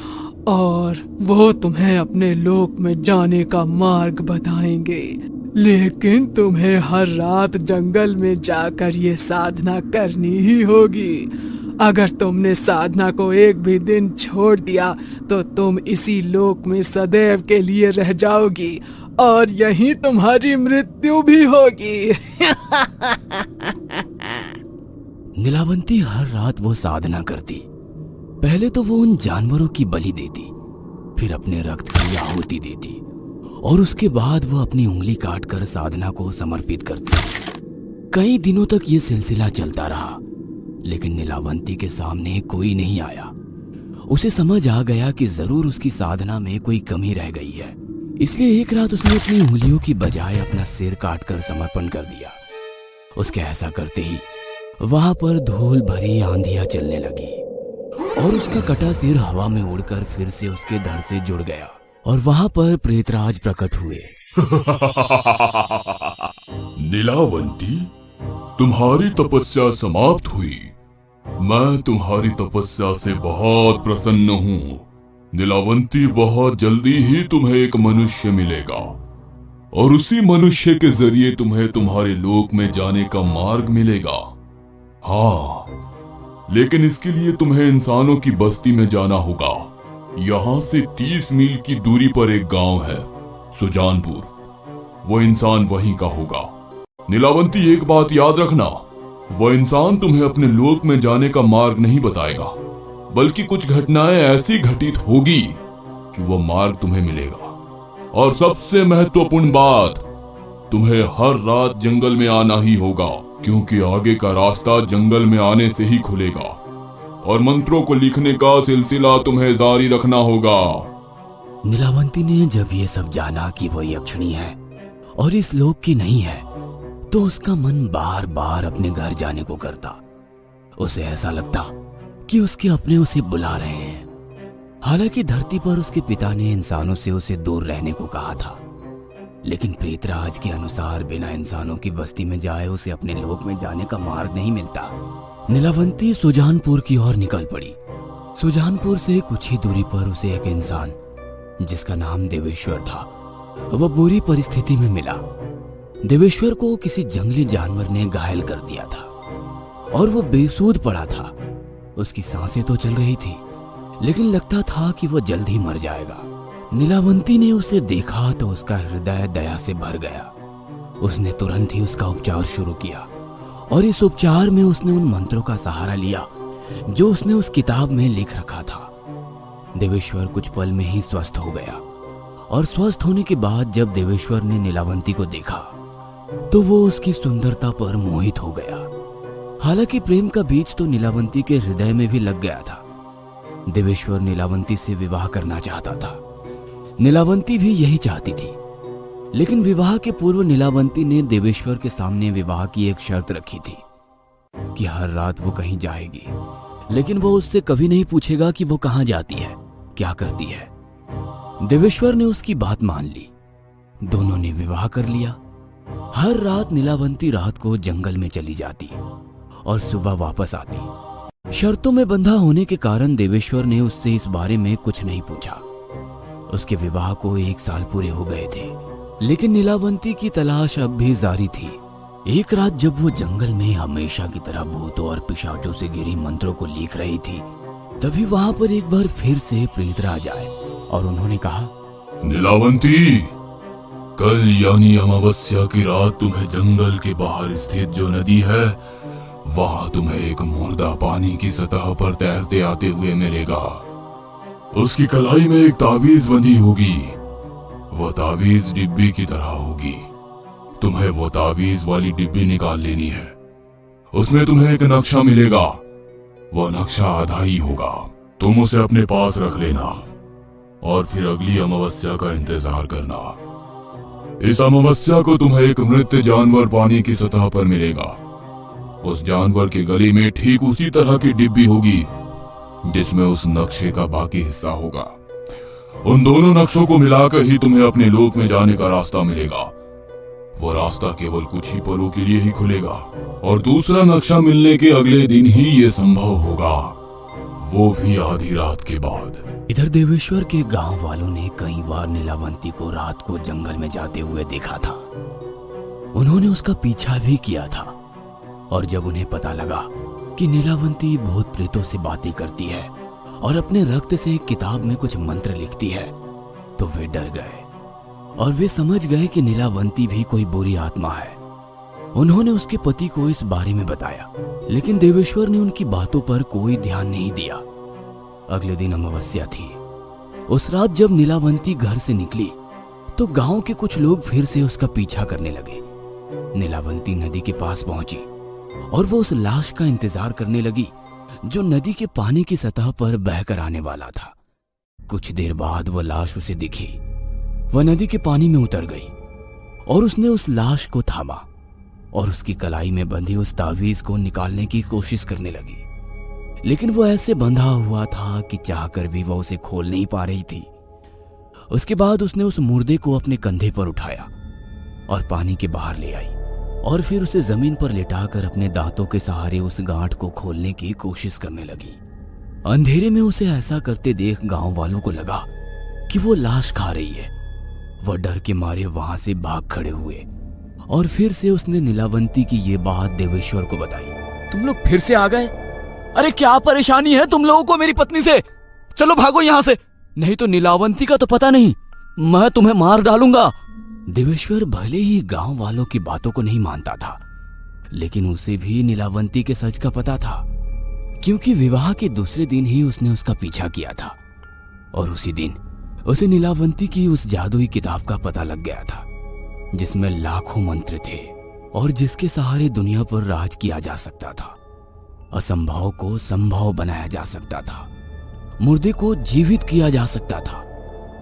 और वो तुम्हें अपने लोक में जाने का मार्ग बताएंगे। लेकिन तुम्हें हर रात जंगल में जाकर ये साधना करनी ही होगी। अगर तुमने साधना को एक भी दिन छोड़ दिया तो तुम इसी लोक में सदैव के लिए रह जाओगी और यहीं तुम्हारी मृत्यु भी होगी। नीलावंती हर रात वो साधना करती। पहले तो वो उन जानवरों की बलि देती, फिर अपने रक्त की आहुति देती और उसके बाद वो अपनी उंगली काटकर साधना को समर्पित करती। कई दिनों तक ये सिलसिला चलता रहा, लेकिन नीलावंती के सामने कोई नहीं आया। उसे समझ आ गया कि जरूर उसकी साधना में कोई कमी रह गई है। इसलिए एक रात उसने अपनी उंगलियों की बजाय अपना सिर काटकर समर्पण कर दिया। उसके ऐसा करते ही वहां पर धूल भरी आंधियां चलने लगी और उसका कटा सिर हवा में उड़कर फिर से उसके धड़ से जुड़ गया और वहां पर प्रेतराज प्रकट हुए। नीलावंती, तुम्हारी तपस्या समाप्त हुई। मैं तुम्हारी तपस्या से बहुत प्रसन्न हूँ। नीलावंती, बहुत जल्दी ही तुम्हें एक मनुष्य मिलेगा और उसी मनुष्य के जरिए तुम्हें तुम्हारे लोक में जाने का मार्ग मिलेगा। हाँ, लेकिन इसके लिए तुम्हें इंसानों की बस्ती में जाना होगा। यहाँ से 30 मील की दूरी पर एक गांव है, सुजानपुर। वो इंसान वहीं का होगा। नीलावंती, एक बात याद रखना, वो इंसान तुम्हें अपने लोक में जाने का मार्ग नहीं बताएगा, बल्कि कुछ घटनाएं ऐसी घटित होगी कि वो मार्ग तुम्हें मिलेगा। और सबसे महत्वपूर्ण बात, तुम्हें हर रात जंगल में आना ही होगा, क्योंकि आगे का रास्ता जंगल में आने से ही खुलेगा और मंत्रों को लिखने का सिलसिला तुम्हें जारी रखना होगा। नीलावंती ने जब ये सब जाना कि वो यक्षिणी है और इस लोक की नहीं है, तो उसका मन बार बार अपने घर जाने को करता। उसे ऐसा लगता कि उसके अपने उसे बुला रहे हैं। हालांकि धरती पर उसके पिता ने इंसानों से उसे दूर रहने को कहा था, लेकिन प्रेतराज के अनुसार बिना इंसानों की बस्ती में जाए उसे अपने लोक में जाने का मार्ग नहीं मिलता। नीलावंती सुजानपुर की ओर निकल पड़ी। सुजानपुर से कुछ ही दूरी पर उसे एक इंसान जिसका नाम देवेश्वर था, वह बुरी परिस्थिति में मिला। देवेश्वर को किसी जंगली जानवर ने घायल कर दिया था और वो बेसूध पड़ा था। उसकी सांसें तो चल रही थी, लेकिन लगता था कि वो जल्द ही मर जाएगा। नीलावंती ने उसे देखा तो उसका हृदय दया से भर गया। उसने तुरंत ही उसका उपचार शुरू किया और इस उपचार में उसने उन मंत्रों का सहारा लिया जो उसने उस किताब में लिख रखा था। देवेश्वर कुछ पल में ही स्वस्थ हो गया और स्वस्थ होने के बाद जब देवेश्वर ने नीलावंती को देखा तो वो उसकी सुंदरता पर मोहित हो गया। हालांकि प्रेम का बीज तो नीलावंती के हृदय में भी लग गया था। देवेश्वर नीलावंती से विवाह करना चाहता था। नीलावंती भी यही चाहती थी, लेकिन विवाह के पूर्व नीलावंती ने देवेश्वर के सामने विवाह की एक शर्त रखी थी कि हर रात वो कहीं जाएगी, लेकिन वो उससे कभी नहीं पूछेगा कि वो कहां जाती है, क्या करती है। देवेश्वर ने उसकी बात मान ली। दोनों ने विवाह कर लिया। हर रात नीलावंती रात को जंगल में चली जाती और सुबह वापस आती। शर्तों में बंधा होने के कारण देवेश्वर ने उससे इस बारे में कुछ नहीं पूछा। उसके विवाह को 1 साल पूरे हो गए थे, लेकिन नीलावंती की तलाश अब भी जारी थी। एक रात जब वो जंगल में हमेशा की तरह भूतों और पिशाचों से घिरी मंत्रों को लिख रही थी, तभी वहां पर एक बार फिर से प्रेतराज आए और उन्होंने कहा, नीलावंती, कल यानी अमावस्या की रात तुम्हें जंगल के बाहर स्थित जो नदी है, वहां तुम्हें एक मुर्दा पानी की सतह पर तैरते आते हुए मिलेगा। उसकी कलाई में एक तावीज बंधी होगी। वो तावीज डिब्बी की तरह होगी। तुम्हें वो तावीज वाली डिब्बी निकाल लेनी है। उसमें तुम्हें एक नक्शा मिलेगा। वो नक्शा आधा ही होगा। तुम उसे अपने पास रख लेना और फिर अगली अमावस्या का इंतजार करना। इस अमावस्या को तुम्हें एक मृत जानवर पानी की सतह पर मिलेगा। उस जानवर के गले में ठीक उसी तरह की डिब्बी होगी जिसमें उस नक्शे का बाकी हिस्सा होगा। उन दोनों नक्शों को मिलाकर ही तुम्हें अपने लोक में जाने का रास्ता मिलेगा। वो रास्ता केवल कुछ ही पलों के लिए ही खुलेगा और दूसरा नक्शा मिलने के अगले दिन ही ये संभव होगा, वो भी आधी रात के बाद। इधर देवेश्वर के गांव वालों ने कई बार नीलावंती को रात को जंगल में जाते हुए देखा था। उन्होंने उसका पीछा भी किया था और जब उन्हें पता लगा कि नीलावंती भूत प्रेतों से बातें करती है और अपने रक्त से एक किताब में कुछ मंत्र लिखती है तो वे डर गए और वे समझ गए कि नीलावंती भी कोई बुरी आत्मा है। उन्होंने उसके पति को इस बारे में बताया, लेकिन देवेश्वर ने उनकी बातों पर कोई ध्यान नहीं दिया। अगले दिन अमावस्या थी। उस रात जब नीलावंती घर से निकली तो गांव के कुछ लोग फिर से उसका पीछा करने लगे। नीलावंती नदी के पास पहुंची और वो उस लाश का इंतजार करने लगी जो नदी के पानी की सतह पर बहकर आने वाला था। कुछ देर बाद वह लाश उसे दिखी। वह नदी के पानी में उतर गई और उसने उस लाश को थामा और उसकी कलाई में बंधी उस तावीज को निकालने की कोशिश करने लगी, लेकिन वो ऐसे बंधा हुआ था कि चाहकर भी वह उसे खोल नहीं पा रही थी। उसके बाद उसने उस मुर्दे को अपने कंधे पर उठाया और पानी के बाहर ले आई और फिर उसे जमीन पर लिटाकर अपने दांतों के सहारे उस गांठ को खोलने की कोशिश करने लगी। अंधेरे में उसे ऐसा करते देख गांव वालों को लगा कि वो लाश खा रही है। वह डर के मारे वहां से भाग खड़े हुए और फिर से उसने नीलावंती की ये बात देवेश्वर को बताई। तुम लोग फिर से आ गए? अरे क्या परेशानी है तुम लोगों को मेरी पत्नी से? चलो भागो यहाँ से, नहीं तो नीलावंती का तो पता नहीं, मैं तुम्हें मार डालूंगा। देवेश्वर भले ही गांव वालों की बातों को नहीं मानता था, लेकिन उसे भी नीलावंती के सच का पता था, क्योंकि विवाह के दूसरे दिन ही उसने उसका पीछा किया था और उसी दिन उसे नीलावंती की उस जादुई किताब का पता लग गया था जिसमें लाखों मंत्र थे और जिसके सहारे दुनिया पर राज किया जा सकता था। असंभव को संभव बनाया जा सकता था, मुर्दे को जीवित किया जा सकता था,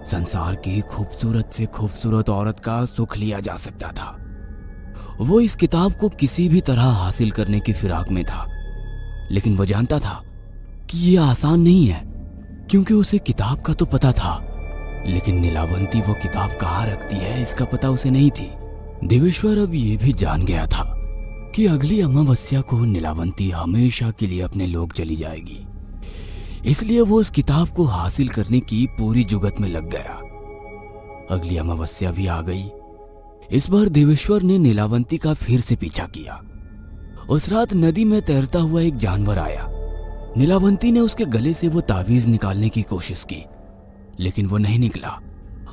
संसार की खूबसूरत से खूबसूरत औरत का सुख लिया जा सकता था। वो इस किताब को किसी भी तरह हासिल करने की फिराक में था, लेकिन वो जानता था कि ये आसान नहीं है, क्योंकि उसे किताब का तो पता था, लेकिन नीलावंती वो किताब कहाँ रखती है इसका पता उसे नहीं थी। देवेश्वर अब ये भी जान गया था कि अगली अमावस्या को नीलावंती हमेशा के लिए अपने लोक चली जाएगी, इसलिए वो उस किताब को हासिल करने की पूरी जुगत में लग गया। अगली अमावस्या भी आ गई। इस बार देवेश्वर ने नीलावंती का फिर से पीछा किया। उस रात नदी में तैरता हुआ एक जानवर आया। नीलावंती ने उसके गले से वो तावीज निकालने की कोशिश की, लेकिन वो नहीं निकला।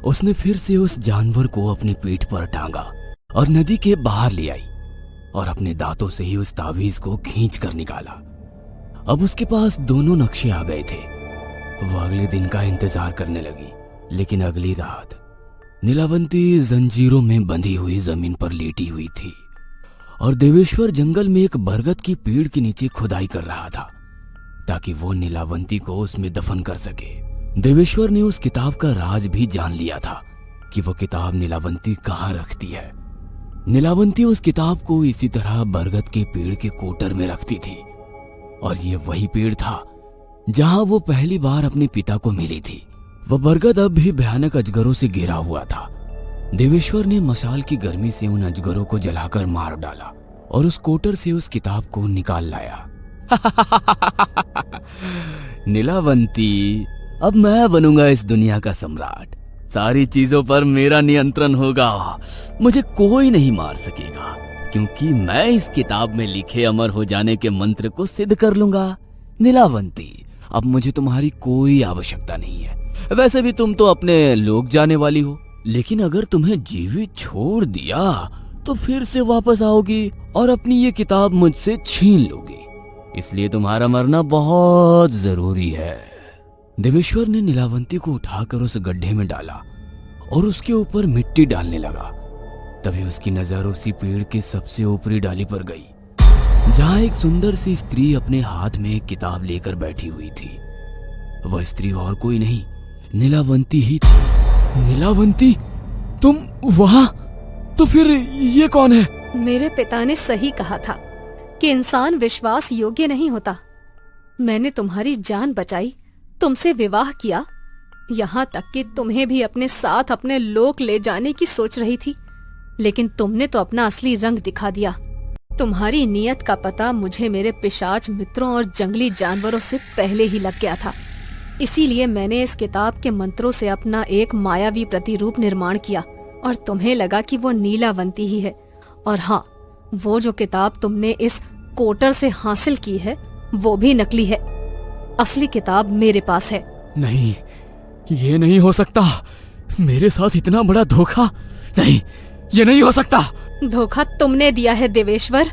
उसने फिर से उस जानवर को अपनी पीठ पर टांगा और नदी के बाहर ले आई और अपने दांतों से ही उस तावीज को खींच कर निकाला। अब उसके पास दोनों नक्शे आ गए थे। वो अगले दिन का इंतजार करने लगी, लेकिन अगली रात नीलावंती जंजीरों में बंधी हुई जमीन पर लेटी हुई थी और देवेश्वर जंगल में एक बरगद की पेड़ के नीचे खुदाई कर रहा था ताकि वो नीलावंती को उसमें दफन कर सके। देवेश्वर ने उस किताब का राज भी जान लिया था कि वो किताब नीलावंती कहाँ रखती है। नीलावंती उस किताब को इसी तरह बरगद के पेड़ के कोटर में रखती थी और ये वही पेड़ था जहां वो पहली बार अपने पिता को मिली थी। वह बरगद अब भी भयानक अजगरों से घिरा हुआ था। देवेश्वर ने मशाल की गर्मी से उन अजगरों को जलाकर मार डाला और उस कोटर से उस किताब को निकाल लाया। नीलावंती, अब मैं बनूंगा इस दुनिया का सम्राट। सारी चीजों पर मेरा नियंत्रण होगा। मुझे कोई नहीं मार सकेगा, क्योंकि मैं इस किताब में लिखे अमर हो जाने के मंत्र को सिद्ध कर लूंगा। नीलावंती, अब मुझे तुम्हारी कोई आवश्यकता नहीं है। वैसे भी तुम तो अपने लोक जाने वाली हो, लेकिन अगर तुम्हें जीवित छोड़ दिया तो फिर से वापस आओगी और अपनी ये किताब मुझसे छीन लोगी। इसलिए तुम्हारा मरना बहुत जरूरी है। देवेश्वर ने नीलावंती को उठाकर उस गड्ढे में डाला और उसके ऊपर मिट्टी डालने लगा। तभी उसकी नजर उसी पेड़ के सबसे ऊपरी डाली पर गई, जहां एक सुंदर सी स्त्री अपने हाथ में एक किताब लेकर बैठी हुई थी। वह स्त्री और कोई नहीं, नीलावंती ही थी। नीलावंती, तुम वहां? तो फिर ये कौन है? मेरे पिता ने सही कहा था कि इंसान विश्वास योग्य नहीं होता। मैंने तुम्हारी जान बचाई, तुमसे विवाह किया, यहाँ तक कि तुम्हें भी अपने साथ अपने लोक ले जाने की सोच रही थी, लेकिन तुमने तो अपना असली रंग दिखा दिया। तुम्हारी नीयत का पता मुझे मेरे पिशाच मित्रों और जंगली जानवरों से पहले ही लग गया था। इसीलिए मैंने इस किताब के मंत्रों से अपना एक मायावी प्रतिरूप निर्माण किया और तुम्हें लगा कि वो नीलावंती ही है। और हाँ, वो जो किताब तुमने इस कोटर से हासिल की है वो भी नकली है। असली किताब मेरे पास है। नहीं, ये नहीं हो सकता। मेरे साथ इतना बड़ा धोखा? नहीं, ये नहीं हो सकता। धोखा तुमने दिया है देवेश्वर,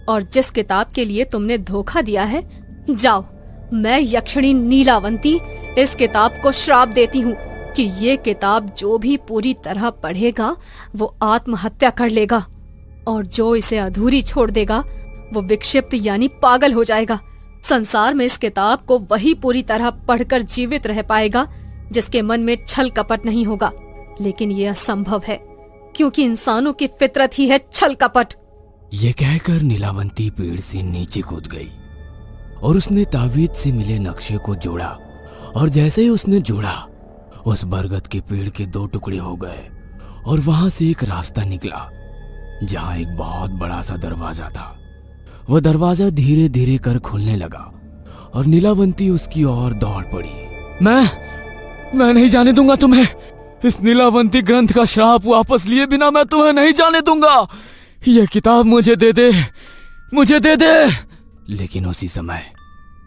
और जिस किताब के लिए तुमने धोखा दिया है, जाओ, मैं यक्षिणी नीलावंती इस किताब को श्राप देती हूँ कि ये किताब जो भी पूरी तरह पढ़ेगा वो आत्महत्या कर लेगा, और जो इसे अधूरी छोड़ देगा वो विक्षिप्त यानी पागल हो जाएगा। संसार में इस किताब को वही पूरी तरह पढ़कर जीवित रह पाएगा जिसके मन में छल कपट नहीं होगा, लेकिन ये असंभव है क्योंकि इंसानों की फितरत ही है छल कपट। ये कहकर नीलावंती पेड़ से नीचे कूद गई और उसने तावीज से मिले नक्शे को जोड़ा, और जैसे ही उसने जोड़ा, उस बरगद के पेड़ के 2 टुकड़े हो गए और वहां से एक रास्ता निकला जहां एक बहुत बड़ा सा दरवाजा था। वह दरवाजा धीरे धीरे कर खुलने लगा और नीलावंती उसकी ओर दौड़ पड़ी। मैं नहीं जाने दूंगा तुम्हें। इस नीलावंती ग्रंथ का श्राप वापस लिए बिना मैं तुम्हें नहीं जाने दूंगा। यह किताब मुझे दे दे, मुझे दे दे। लेकिन उसी समय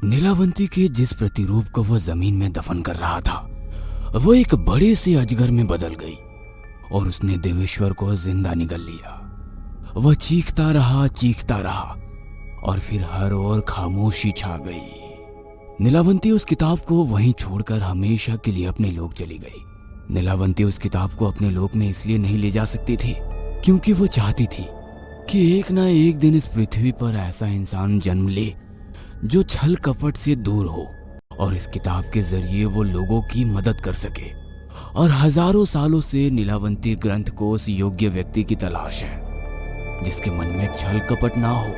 नीलावंती के जिस प्रतिरूप को वह जमीन में दफन कर रहा था, वो एक बड़े से अजगर में बदल गई और उसने देवेश्वर को जिंदा निगल लिया। वह चीखता रहा और फिर हर ओर खामोशी छा गई। नीलावंती उस किताब को वहीं छोड़कर हमेशा के लिए अपने लोक चली गई। नीलावंती उस किताब को अपने लोक में इसलिए नहीं ले जा सकती थी क्योंकि वो चाहती थी कि एक ना एक दिन इस पृथ्वी पर ऐसा इंसान जन्म ले जो छल कपट से दूर हो और इस किताब के जरिए वो लोगों की मदद कर सके। और हजारों सालों से नीलावंती ग्रंथ को उस योग्य व्यक्ति की तलाश है जिसके मन में छल कपट ना हो।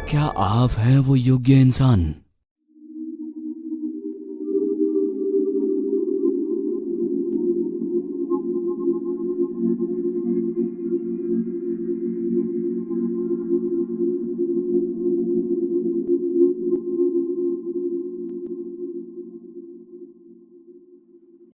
क्या आप हैं वो योग्य इंसान?